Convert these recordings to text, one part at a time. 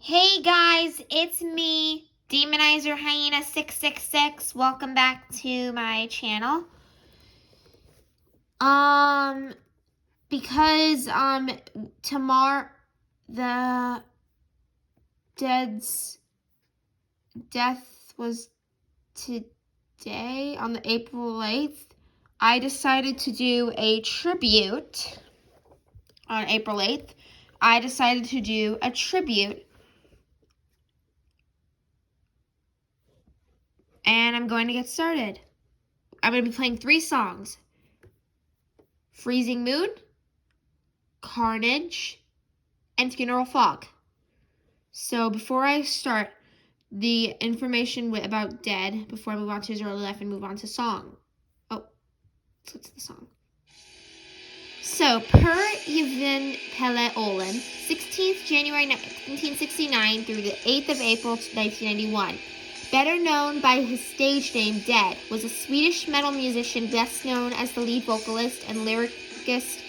Hey guys, it's me, Demonizer Hyena 666. Welcome back to my channel. Because tomorrow the dead's death was today on the April 8th. I decided to do a tribute on April 8th. I decided to do a tribute. And I'm going to get started. I'm going to be playing 3 songs. Freezing Moon, Carnage, and Funeral Fog. So before I start the information about Dead, before I move on to his early life and move on to song. Let's get to the song. So, per Yevhen Pele Olin, 16th January 1969 through the 8th of April 1991. Better known by his stage name Dead, was a Swedish metal musician best known as the lead vocalist and lyricist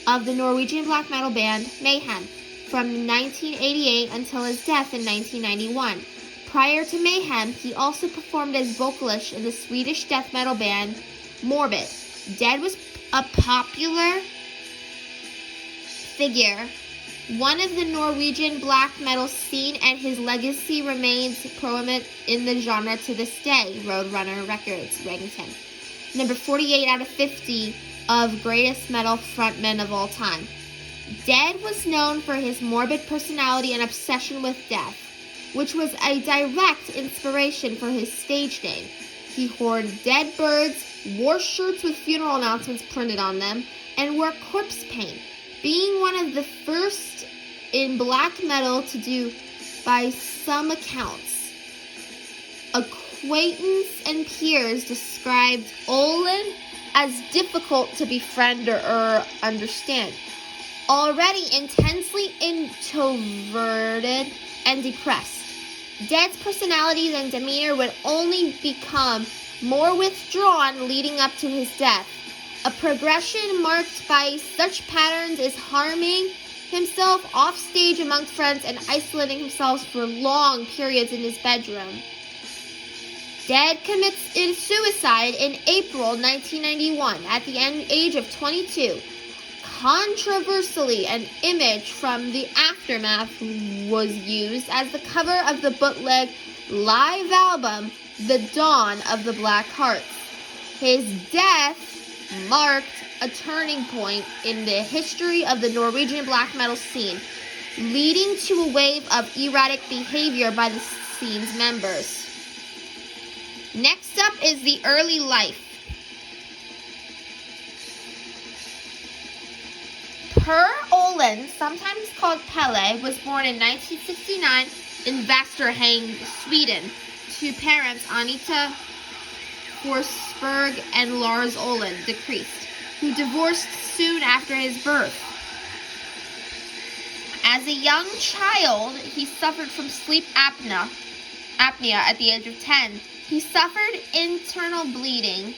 of the Norwegian black metal band Mayhem from 1988 until his death in 1991. Prior to Mayhem, he also performed as vocalist in the Swedish death metal band Morbid. Dead was a popular figure, one of the Norwegian black metal scene, and his legacy remains prominent in the genre to this day. Roadrunner Records ranked him number 48 out of 50 of greatest metal frontmen of all time. Dead was known for his morbid personality and obsession with death, which was a direct inspiration for his stage name. He hoarded dead birds, wore shirts with funeral announcements printed on them, and wore corpse paint, being one of the first in black metal to do by some accounts. Acquaintance and peers described Olin as difficult to befriend or understand, already intensely introverted and depressed. Dead's personalities and demeanor would only become more withdrawn leading up to his death. A progression marked by such patterns is harming himself off stage amongst friends and isolating himself for long periods in his bedroom. Dead commits suicide in April 1991 at the age of 22. Controversially, an image from the aftermath was used as the cover of the bootleg live album The Dawn of the Black Hearts. His death marked a turning point in the history of the Norwegian black metal scene, leading to a wave of erratic behavior by the scene's members. Next up is the early life. Per Olin, sometimes called Pele, was born in 1969 in Västerhäng, Sweden, to parents Anita Forsberg and Lars Olin, the priest, who divorced soon after his birth. As a young child, he suffered from sleep apnea at the age of 10. He suffered internal bleeding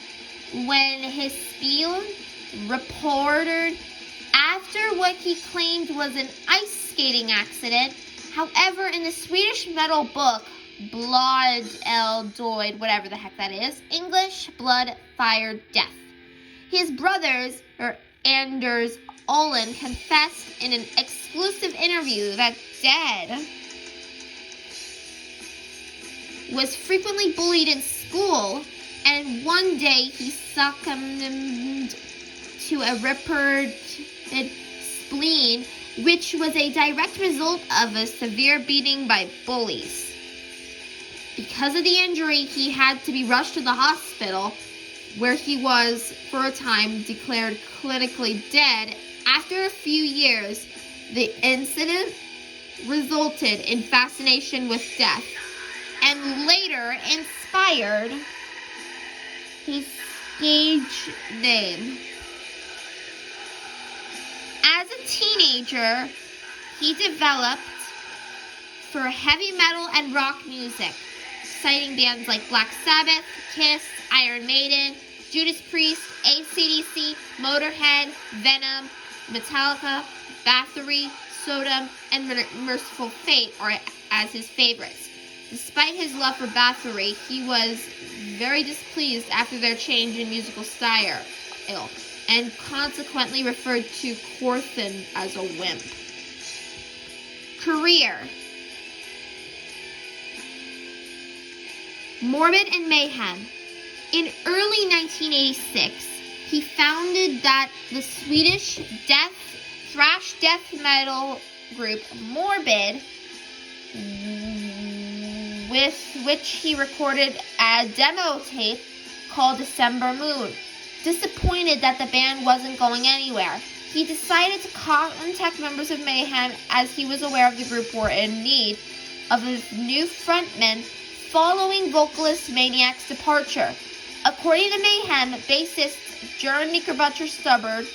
when his spleen reported after what he claimed was an ice skating accident. However, in the Swedish metal book Blood Doid, whatever the heck that is, English, Blood, Fire, Death, his brothers, Anders Olin, confessed in an exclusive interview that Dead was frequently bullied in school, and one day he succumbed to a ruptured spleen, which was a direct result of a severe beating by bullies. Because of the injury, he had to be rushed to the hospital, where he was, for a time, declared clinically dead. After a few years, the incident resulted in fascination with death, and later inspired his stage name. As a teenager, he developed for heavy metal and rock music, citing bands like Black Sabbath, Kiss, Iron Maiden, Judas Priest, AC/DC, Motorhead, Venom, Metallica, Bathory, Sodom, and Merciful Fate are as his favorites. Despite his love for Bathory, he was very displeased after their change in musical style, and consequently referred to Corthan as a wimp. Career. Morbid and Mayhem. In early 1986, he founded the Swedish thrash death metal group Morbid, with which he recorded a demo tape called December Moon. Disappointed that the band wasn't going anywhere, he decided to contact members of Mayhem, as he was aware of the group were in need of a new frontman following vocalist Maniac's departure. According to Mayhem bassist Jörn Knickerbocker Stubbard,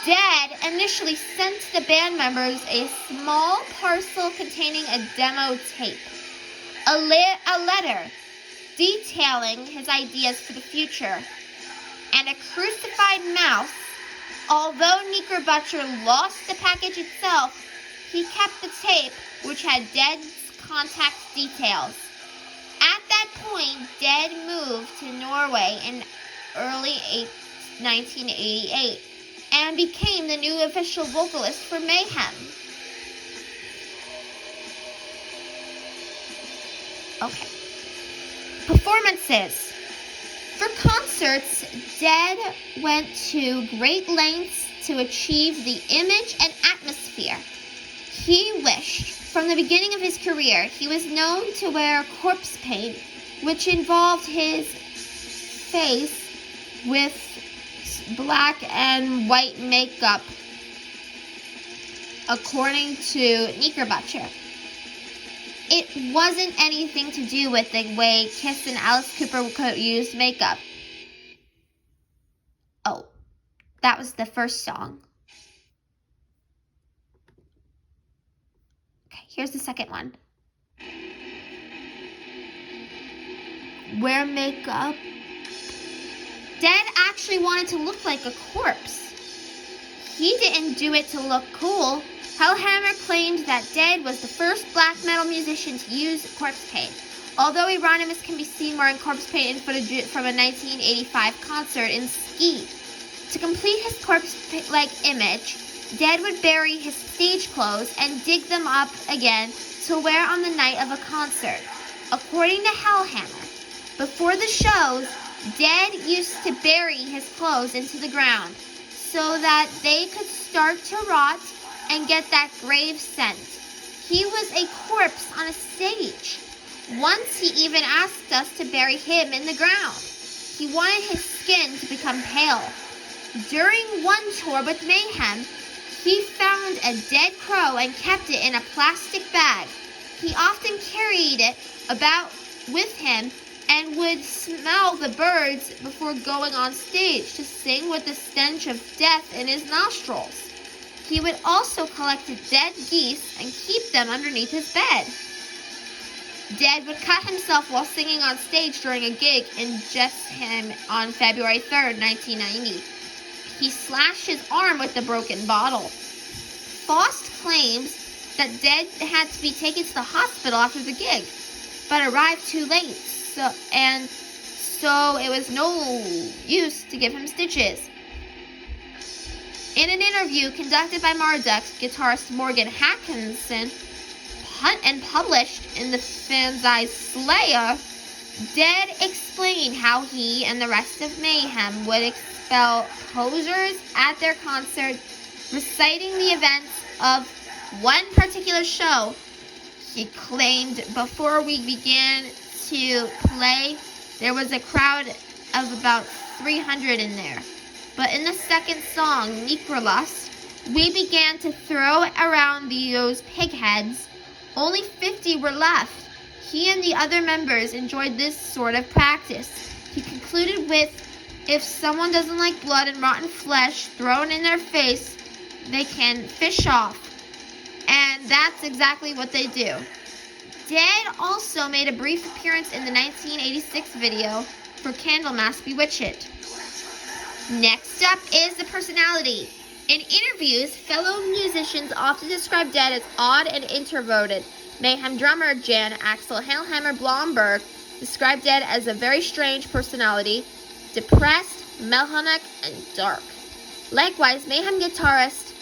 Dead initially sent the band members a small parcel containing a demo tape, a letter detailing his ideas for the future, and a crucified mouse. Although Knickerbocker lost the package itself, he kept the tape, which had Dead's contact details. At that point, Dead moved to Norway in early 1988 and became the new official vocalist for Mayhem. Okay. Performances. For concerts, Dead went to great lengths to achieve the image and atmosphere he wished. From the beginning of his career, he was known to wear corpse paint, which involved his face with black and white makeup, according to Knickerbocker. It wasn't anything to do with the way Kiss and Alice Cooper could use makeup. Oh, that was the first song. Okay, here's the second one. Wear makeup. Dead actually wanted to look like a corpse. He didn't do it to look cool. Hellhammer claimed that Dead was the first black metal musician to use corpse paint, although Euronymous can be seen wearing corpse paint in footage from a 1985 concert in Ski. To complete his corpse-like image, Dead would bury his stage clothes and dig them up again to wear on the night of a concert. According to Hellhammer, before the shows, Dead used to bury his clothes into the ground so that they could start to rot and get that grave scent. He was a corpse on a stage. Once he even asked us to bury him in the ground. He wanted his skin to become pale. During one tour with Mayhem, he found a dead crow and kept it in a plastic bag. He often carried it about with him and would smell the birds before going on stage to sing with the stench of death in his nostrils. He would also collect dead geese and keep them underneath his bed. Dead would cut himself while singing on stage during a gig in Jesheim on February 3rd, 1990. He slashed his arm with the broken bottle. Faust claims that Dead had to be taken to the hospital after the gig, but arrived too late, so it was no use to give him stitches. In an interview conducted by Marduk guitarist Morgan Atkinson and published in the fanzine Slayer, Dead explained how he and the rest of Mayhem would expel posers at their concert, reciting the events of one particular show. He claimed, "Before we began to play, there was a crowd of about 300 in there. But in the second song, Necrolust, we began to throw around those pig heads. Only 50 were left. He and the other members enjoyed this sort of practice." He concluded with, "If someone doesn't like blood and rotten flesh thrown in their face, they can fish off." And that's exactly what they do. Dead also made a brief appearance in the 1986 video for Candlemass Bewitched. Next up is the personality. In interviews, fellow musicians often describe Dead as odd and introverted. Mayhem drummer Jan Axel Hellhammer Blomberg described Dead as a very strange personality, depressed, melancholic, and dark. Likewise, Mayhem guitarist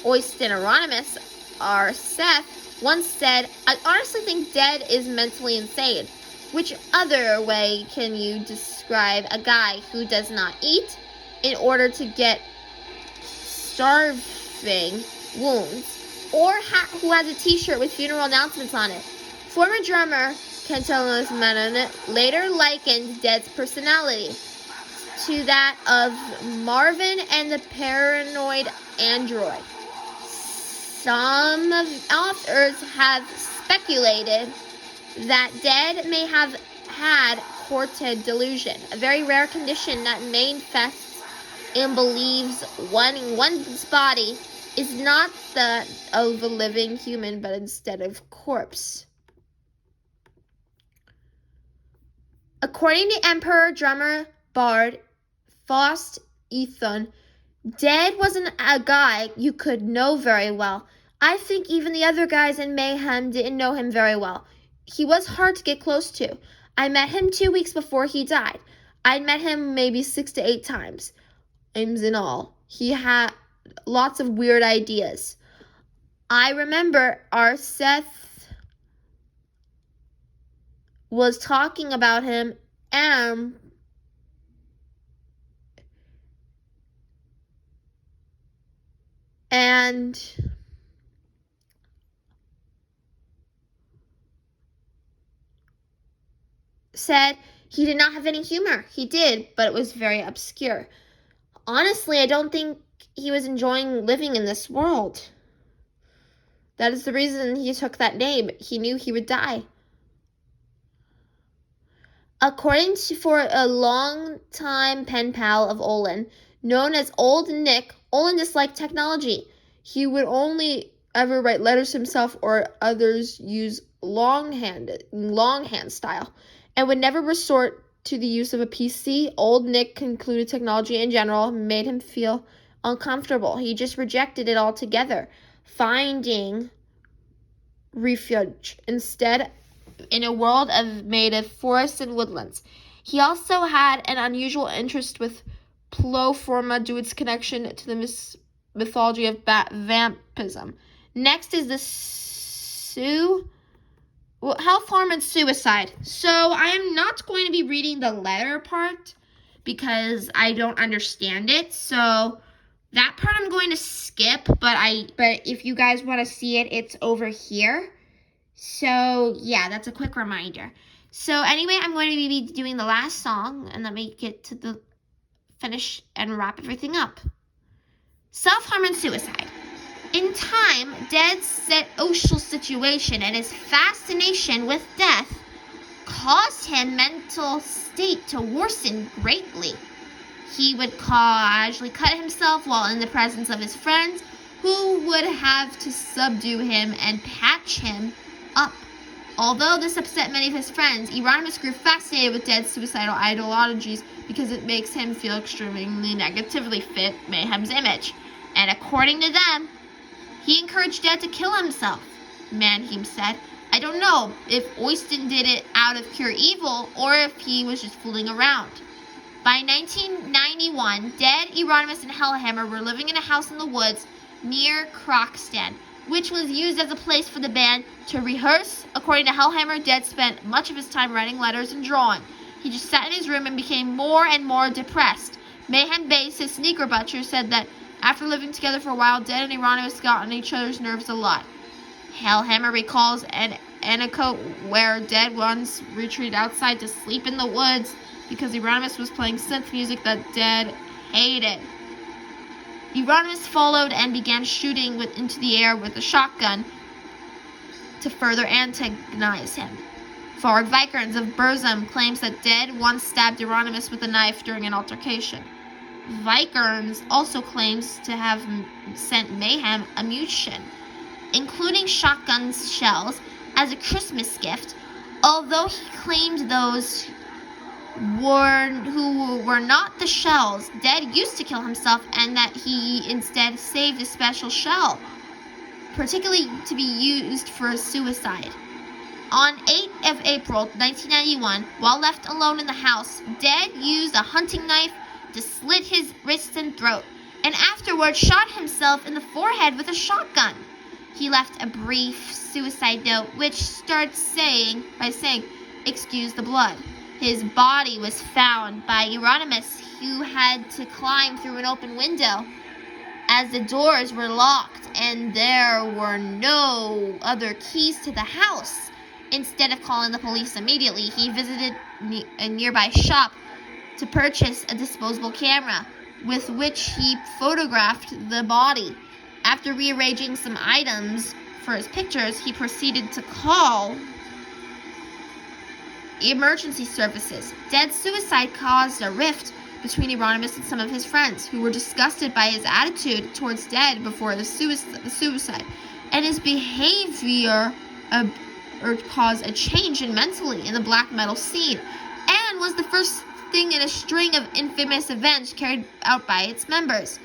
Oyston Anonymous, R. Seth, once said, "I honestly think Dead is mentally insane. Which other way can you describe a guy who does not eat in order to get starving wounds, or who has a t-shirt with funeral announcements on it?" Former drummer Kentelos Menon later likened Dead's personality to that of Marvin and the Paranoid Android. Some authors have speculated that Dead may have had cortid delusion, a very rare condition that manifests and believes one's body is not that of a living human, but instead of corpse. According to Emperor drummer Bard Faust Ethan, Dead wasn't a guy you could know very well. I think even the other guys in Mayhem didn't know him very well. He was hard to get close to. I met him 2 weeks before he died. I'd met him maybe 6 to 8 times in all. He had lots of weird ideas. I remember our Seth was talking about him and said he did not have any humor. He did, but it was very obscure. Honestly, I don't think he was enjoying living in this world. That is the reason he took that name. He knew he would die. According to for a long-time pen pal of Olin, known as Old Nick, Olin disliked technology. He would only ever write letters himself or others use longhand style, and would never resort to the use of a PC. Old Nick concluded technology in general made him feel uncomfortable. He just rejected it altogether, finding refuge instead in a world made of forests and woodlands. He also had an unusual interest with Ploforma due to its connection to the mythology of vampirism. Next is the health harm and suicide. So I am not going to be reading the letter part because I don't understand it. So that part I'm going to skip, but if you guys want to see it, it's over here. So yeah, that's a quick reminder. So anyway, I'm going to be doing the last song, and let me get to the finish and wrap everything up. Self-harm and suicide. In time, Dead's social situation and his fascination with death caused his mental state to worsen greatly. He would casually cut himself while in the presence of his friends, who would have to subdue him and patch him up. Although this upset many of his friends, Euronymous grew fascinated with Dead's suicidal ideologies because it makes him feel extremely negatively fit Mayhem's image. And according to them, he encouraged Dead to kill himself. Mayhem said, "I don't know if Oyston did it out of pure evil or if he was just fooling around." By 1991, Dead, Euronymous, and Hellhammer were living in a house in the woods near Croxton, which was used as a place for the band to rehearse. According to Hellhammer, Dead spent much of his time writing letters and drawing. He just sat in his room and became more and more depressed. Mayhem bassist Sneaker Butcher said that after living together for a while, Dead and Euronymous got on each other's nerves a lot. Hellhammer recalls an anecdote where Dead once retreated outside to sleep in the woods because Euronymous was playing synth music that Dead hated. Euronymous followed and began shooting into the air with a shotgun to further antagonize him. Forward Vikernes of Burzum claims that Dead once stabbed Euronymous with a knife during an altercation. Vikernes also claims to have sent Mayhem a munition, including shotgun shells, as a Christmas gift, although he claimed those who were not the shells Dead used to kill himself, and that he instead saved a special shell, particularly to be used for suicide. On 8th of April 1991, while left alone in the house, Dead used a hunting knife to slit his wrists and throat, and afterwards shot himself in the forehead with a shotgun. He left a brief suicide note which starts by saying, "Excuse the blood." His body was found by Euronymous, who had to climb through an open window as the doors were locked and there were no other keys to the house. Instead of calling the police immediately, he visited a nearby shop to purchase a disposable camera, with which he photographed the body. After rearranging some items for his pictures, he proceeded to call emergency services. Dead's suicide caused a rift between Euronymous and some of his friends, who were disgusted by his attitude towards Dead before the suicide, and his behavior caused a change mentally in the black metal scene, and was the first thing in a string of infamous events carried out by its members.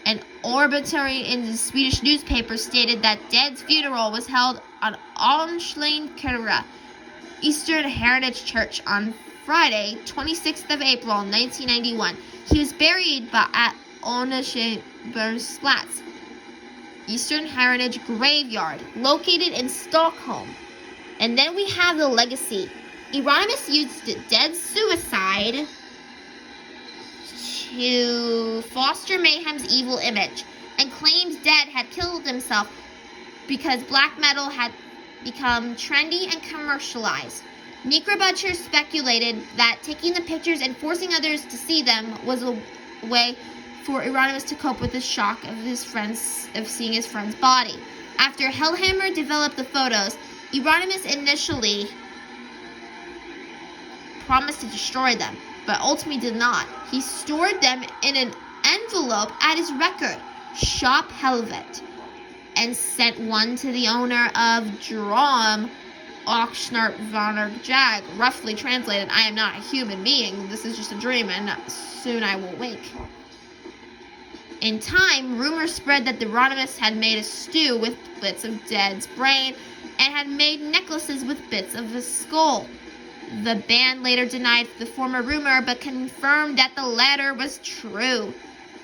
An obituary in the Swedish newspaper stated that Dead's funeral was held on Almslängkyrka, Eastern Heritage Church, on Friday, 26th of April, 1991. He was buried at Ånöbergsplats, Eastern Heritage Graveyard, located in Stockholm. And then we have the legacy. Euronymous used Dead's suicide to foster Mayhem's evil image, and claimed Dead had killed himself because black metal had become trendy and commercialized. Necrobutcher speculated that taking the pictures and forcing others to see them was a way for Euronymous to cope with the shock of seeing his friend's body. After Hellhammer developed the photos, Euronymous initially promised to destroy them, but ultimately did not. He stored them in an envelope at his record shop, Helvet, and sent one to the owner of Drom Oxnart Vanar Jag. Roughly translated, "I am not a human being. This is just a dream, and soon I will wake." In time, rumors spread that Euronymous had made a stew with bits of Dead's brain and had made necklaces with bits of his skull. The band later denied the former rumor, but confirmed that the latter was true.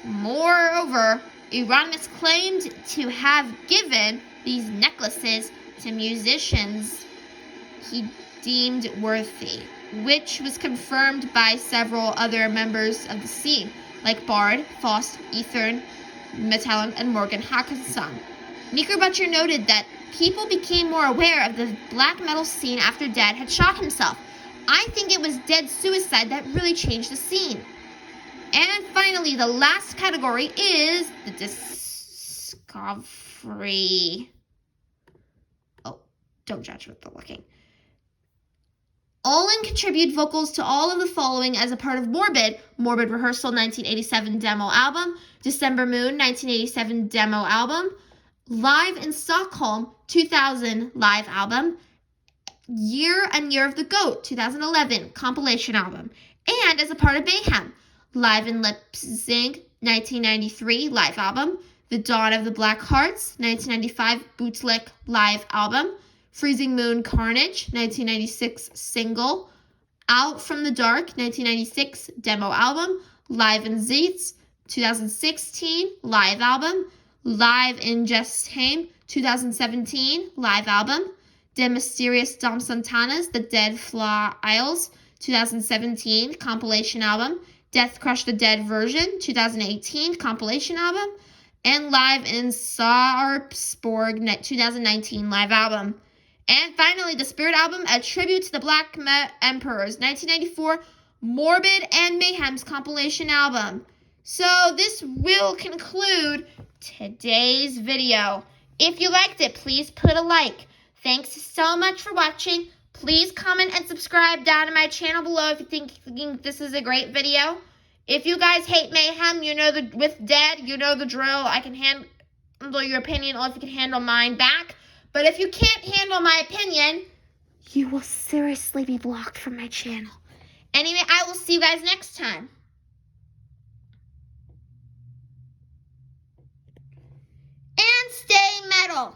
Moreover, Euronymous claimed to have given these necklaces to musicians he deemed worthy, which was confirmed by several other members of the scene, like Bard, Faust, Ethern, Metallum, and Morgan Haakonson. Necrobutcher noted that people became more aware of the black metal scene after Dead had shot himself. I think it was Dead's suicide that really changed the scene. And finally, the last category is the discovery. Oh, don't judge with the looking. Olin contributed vocals to all of the following as a part of Morbid Rehearsal 1987 demo album, December Moon 1987 demo album, Live in Stockholm 2000 live album, Year and Year of the Goat 2011 compilation album, and as a part of Mayhem, Live in Leipzig 1993 live album, The Dawn of the Black Hearts 1995 bootleg live album, Freezing Moon Carnage 1996 single, Out from the Dark 1996 demo album, Live in Zeitz 2016 live album, Live in Gestheim 2017 live album, The Mysterious Dom Santana's The Dead Fly Isles 2017 compilation album, Death Crush the Dead version 2018 compilation album, and Live in Sarpsborg 2019 live album. And finally, the Spirit album, a tribute to the Black Emperors 1994 Morbid and Mayhem's compilation album. So this will conclude today's video. If you liked it, please put a like. Thanks so much for watching. Please comment and subscribe down to my channel below if you think this is a great video. If you guys hate Mayhem, with Dead, you know the drill. I can handle your opinion, or if you can handle mine back. But if you can't handle my opinion, you will seriously be blocked from my channel. Anyway, I will see you guys next time. And stay metal.